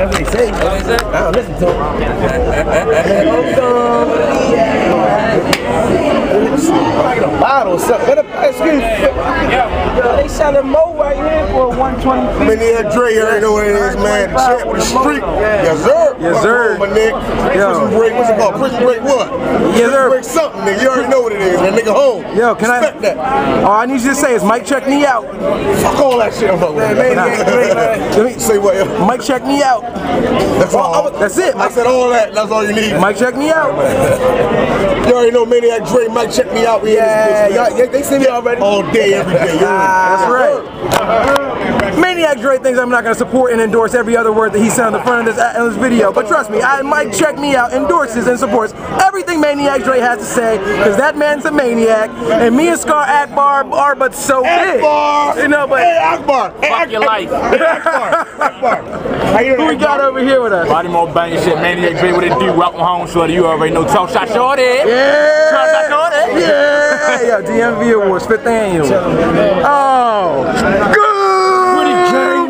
That's what they say. I don't listen to them. Like a bottle or something. Excuse me. They selling more right here for 120. Maniac Dre, you already know what it is, man. The champ with the street. Yes, sir. Yes, sir. My nigga. Prison break, what's it called? Prison break what? Yes, sir. Prison break something, nigga. You already know what it is, man. Nigga home. Yo, can Respect that. All I need you to say is Mike check me out. Fuck all that shit. I'm fucking with Let me say what? Mike check me out. That's all. That's it. I said all that. That's all you need. Mike check me out. You already know Maniac Dre. Mike check me out. We Yeah, they see me already. All day, every day. That's right. Maniac Dre thinks I'm not going to support and endorse every other word that he said on the front of this video, but trust me, Mike check me out endorses and supports everything Maniac Dre has to say, because that man's a maniac, and me and Scar Akbar are but so big. Akbar! You know, but hey, Akbar! Hey, Fuck your life. Hey, Akbar! How you doing, who we got over here with us? Body more banging shit, Maniac Dre, what it do? Welcome home, shorty. You already know. Talk shot, shorty. Yeah! Talk shot, shorty. Yeah! Yo, DMV Awards, 5th annual. Oh! Good!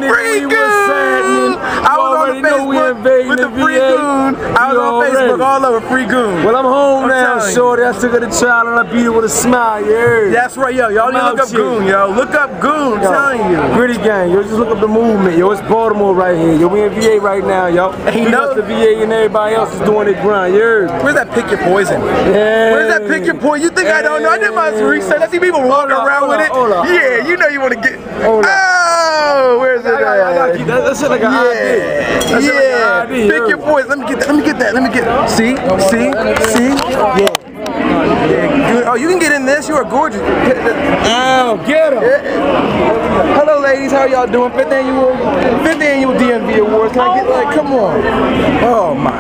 Free Goon! I was on Facebook with the Free Goon. I was on Facebook all over Free Goon. Well, I'm home now, shorty. I took her to child and I beat her with a smile, yeah. That's right, yo. Y'all need to look up Goon, yo. Look up Goon, I'm telling you. Gritty gang, yo. Just look up the movement, yo. It's Baltimore right here, yo. We in VA right now, yo. He Big knows up the VA and everybody else is doing their grind, yeah. Where's that Pick Your Poison? Yeah. Where's that Pick Your Poison? You think I don't know? I did my research. I see people walking around with it. Yeah, you know you want to get. Oh, where's it? I gotta keep that. That shit like an ID. Yeah. Pick Your Poison. Let me get that. Let me get that. Let me get. See? Yeah. Oh, you can get in this. You are gorgeous. Oh, get him. Yeah. Hello, ladies. How y'all doing? 5th annual DMV Awards. Can I get like? Come on. Oh my.